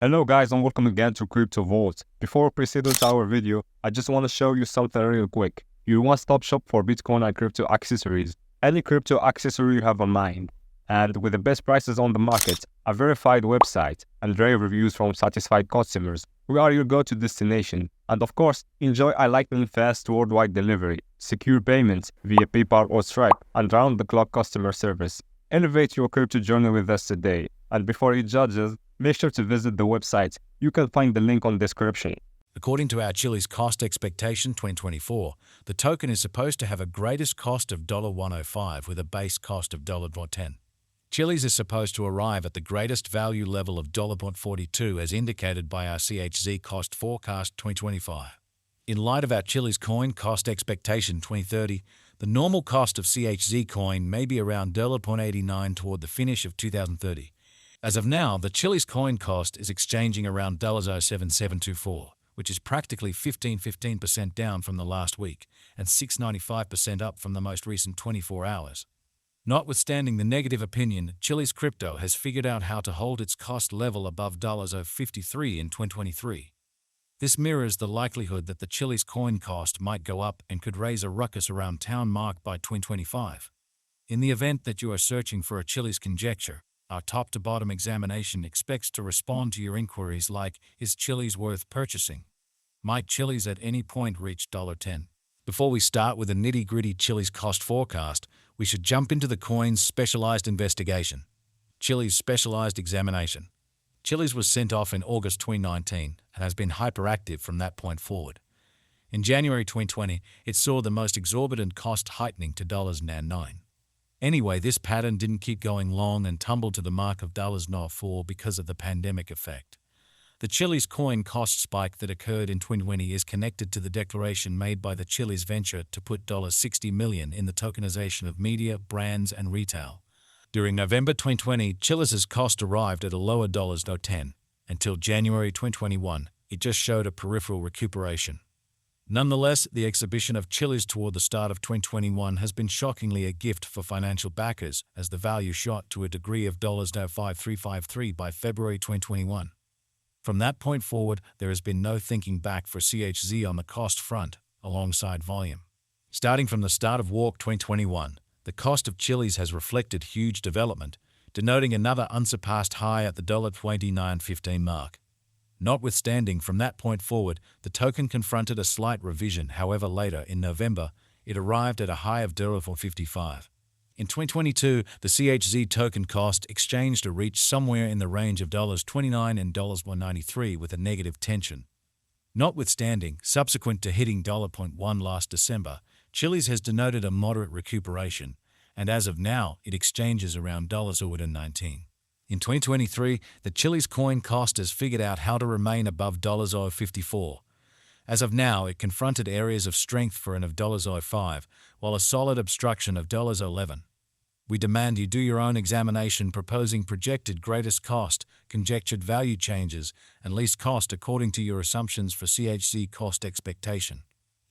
Hello guys and welcome again to Crypto Vault. Before proceeding to our video, I just want to show you something real quick. Your one-stop shop for Bitcoin and crypto accessories. Any crypto accessory you have in mind. And with the best prices on the market, a verified website, and rave reviews from satisfied customers, we are your go-to destination. And of course, enjoy a lightning fast worldwide delivery, secure payments via PayPal or Stripe, and round-the-clock customer service. Elevate your crypto journey with us today. And before you judge us, make sure to visit the website. You can find the link on the description. According to our Chiliz cost expectation 2024, the token is supposed to have a greatest cost of $1.05 with a base cost of $1.10. Chiliz is supposed to arrive at the greatest value level of $0.42 as indicated by our CHZ cost forecast 2025. In light of our Chiliz coin cost expectation 2030, the normal cost of CHZ coin may be around $0.89 toward the finish of 2030. As of now, the Chiliz coin cost is exchanging around $0.7724, which is practically 15% down from the last week and 6.95% up from the most recent 24 hours. Notwithstanding the negative opinion, Chiliz crypto has figured out how to hold its cost level above $0.53 in 2023. This mirrors the likelihood that the Chiliz coin cost might go up and could raise a ruckus around town mark by 2025. In the event that you are searching for a Chiliz conjecture, our top-to-bottom examination expects to respond to your inquiries like, is Chiliz worth purchasing? Might Chiliz at any point reach $10? Before we start with a nitty-gritty Chiliz cost forecast, we should jump into the coin's specialized investigation. Chiliz specialized examination. Chiliz was sent off in August 2019 and has been hyperactive from that point forward. In January 2020, it saw the most exorbitant cost heightening to $9. Anyway, this pattern didn't keep going long and tumbled to the mark of $4 because of the pandemic effect. The Chiliz coin cost spike that occurred in 2020 is connected to the declaration made by the Chiliz venture to put $60 million in the tokenization of media, brands, and retail. During November 2020, Chiliz's cost arrived at a lower $10. Until January 2021, it just showed a peripheral recuperation. Nonetheless, the exhibition of Chiliz toward the start of 2021 has been shockingly a gift for financial backers as the value shot to a degree of $5353 by February 2021. From that point forward, there has been no thinking back for CHZ on the cost front, alongside volume. Starting from the start of Walk 2021, the cost of Chiliz has reflected huge development, denoting another unsurpassed high at the $29.15 mark. Notwithstanding, from that point forward, the token confronted a slight revision. However, later in November, it arrived at a high of $4.55. In 2022, the CHZ token cost exchanged to reach somewhere in the range of $29 and $1.93 with a negative tension. Notwithstanding, subsequent to hitting $1 last December, Chiliz has denoted a moderate recuperation, and as of now, it exchanges around $19. In 2023, the Chiliz coin cost has figured out how to remain above $0.54. As of now, it confronted areas of strength for an of $0.05, while a solid obstruction of $11. We demand you do your own examination proposing projected greatest cost, conjectured value changes, and least cost according to your assumptions for CHZ cost expectation.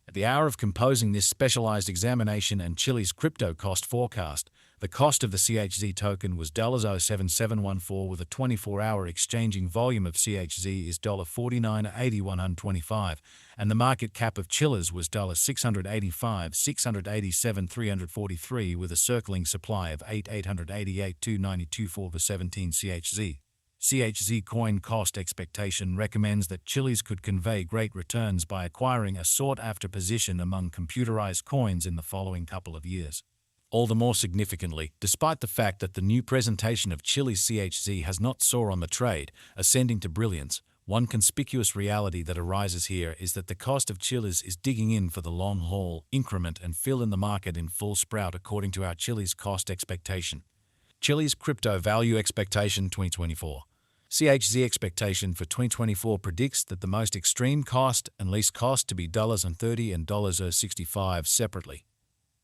At the hour of composing this specialized examination and Chiliz crypto cost forecast, the cost of the CHZ token was $0.7714 with a 24-hour exchanging volume of CHZ is $49.8125, and the market cap of Chilliz was $685,687,343 with a circling supply of 888,292 for 17 CHZ. CHZ coin cost expectation recommends that Chiliz could convey great returns by acquiring a sought-after position among computerized coins in the following couple of years. All the more significantly, despite the fact that the new presentation of Chiliz CHZ has not soared on the trade, ascending to brilliance, one conspicuous reality that arises here is that the cost of Chiliz is digging in for the long haul, increment and fill in the market in full sprout according to our Chiliz cost expectation. Chiliz crypto value expectation 2024. CHZ expectation for 2024 predicts that the most extreme cost and least cost to be $30 and $0.65 separately.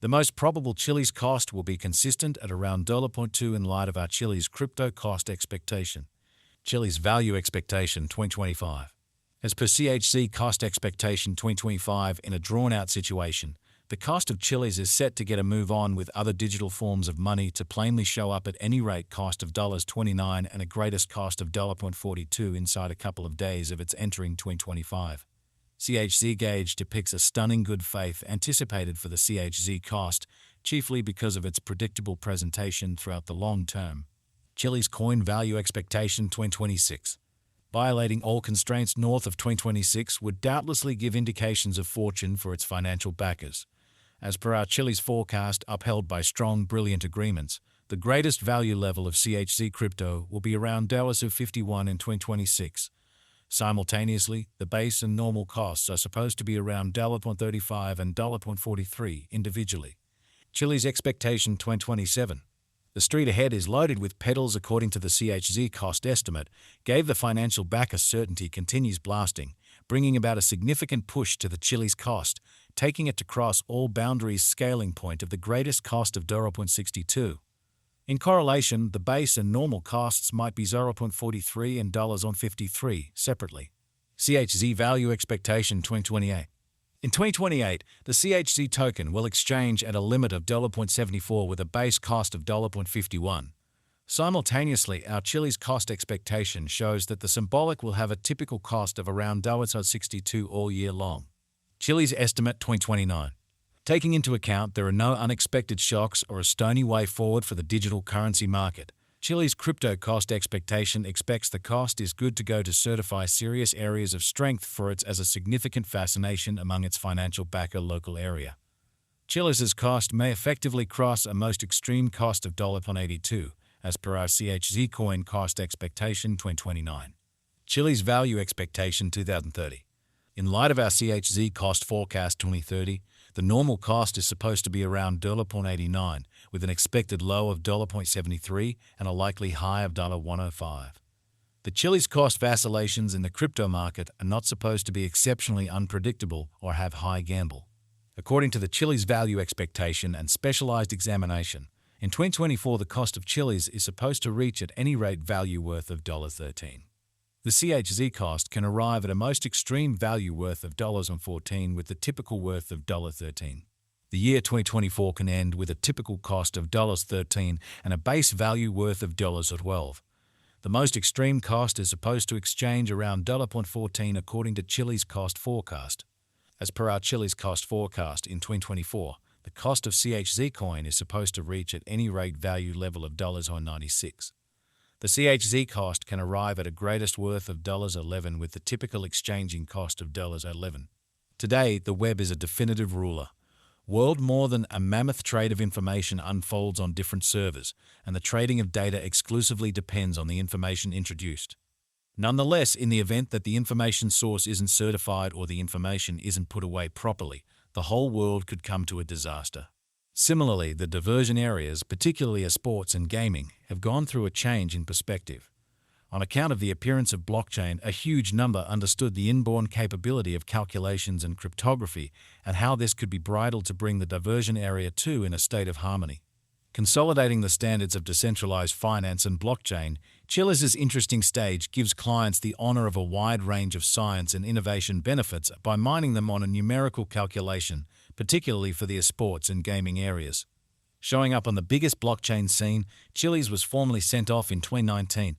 The most probable Chiliz cost will be consistent at around $0.2 in light of our Chiliz crypto cost expectation. Chiliz value expectation 2025. As per CHZ cost expectation 2025, in a drawn-out situation, The cost of Chiliz is set to get a move on with other digital forms of money to plainly show up at any rate cost of $29 and a greatest cost of $0.42 inside a couple of days of its entering 2025. CHZ gauge depicts a stunning good faith anticipated for the CHZ cost, chiefly because of its predictable presentation throughout the long term. Chiliz coin value expectation 2026. Violating all constraints north of 2026 would doubtlessly give indications of fortune for its financial backers. As per our Chiliz forecast upheld by strong, brilliant agreements, the greatest value level of CHZ crypto will be around $51 in 2026. Simultaneously, the base and normal costs are supposed to be around $0.35 and $0.43 individually. Chiliz expectation 2027. The street ahead is loaded with pedals according to the CHZ cost estimate, gave the financial backer certainty continues blasting, bringing about a significant push to the Chiliz cost, taking it to cross all boundaries scaling point of the greatest cost of $0.62. In correlation, the base and normal costs might be $0.43 and $0.53 separately. CHZ value expectation 2028. In 2028, the CHZ token will exchange at a limit of $0.74 with a base cost of $0.51. Simultaneously, our Chiliz cost expectation shows that the symbolic will have a typical cost of around $0.62 all year long. Chiliz estimate 2029. Taking into account there are no unexpected shocks or a stony way forward for the digital currency market, Chiliz crypto cost expectation expects the cost is good to go to certify serious areas of strength for it as a significant fascination among its financial backer local area. Chiliz's cost may effectively cross a most extreme cost of $0.82, as per our CHZ coin cost expectation 2029. Chiliz value expectation 2030. In light of our CHZ cost forecast 2030, the normal cost is supposed to be around $0.89, with an expected low of $0.73 and a likely high of $1.05. The Chiliz cost vacillations in the crypto market are not supposed to be exceptionally unpredictable or have high gamble. According to the Chiliz value expectation and specialized examination, in 2024 the cost of Chiliz is supposed to reach at any rate value worth of $13. The CHZ cost can arrive at a most extreme value worth of $14 with the typical worth of $13. The year 2024 can end with a typical cost of $13 and a base value worth of $12. The most extreme cost is supposed to exchange around $14 according to Chiliz cost forecast. As per our Chiliz cost forecast in 2024, the cost of CHZ coin is supposed to reach at any rate value level of $96. The CHZ cost can arrive at a greatest worth of $11 with the typical exchanging cost of $11. Today, the web is a definitive ruler. World more than a mammoth trade of information unfolds on different servers, and the trading of data exclusively depends on the information introduced. Nonetheless, in the event that the information source isn't certified or the information isn't put away properly, the whole world could come to a disaster. Similarly, the diversion areas, particularly sports and gaming, have gone through a change in perspective. On account of the appearance of blockchain, a huge number understood the inborn capability of calculations and cryptography and how this could be bridled to bring the diversion area too in a state of harmony. Consolidating the standards of decentralized finance and blockchain, Chilliz's interesting stage gives clients the honor of a wide range of science and innovation benefits by mining them on a numerical calculation, particularly for the sports and gaming areas. Showing up on the biggest blockchain scene, Chilliz was formally sent off in 2019,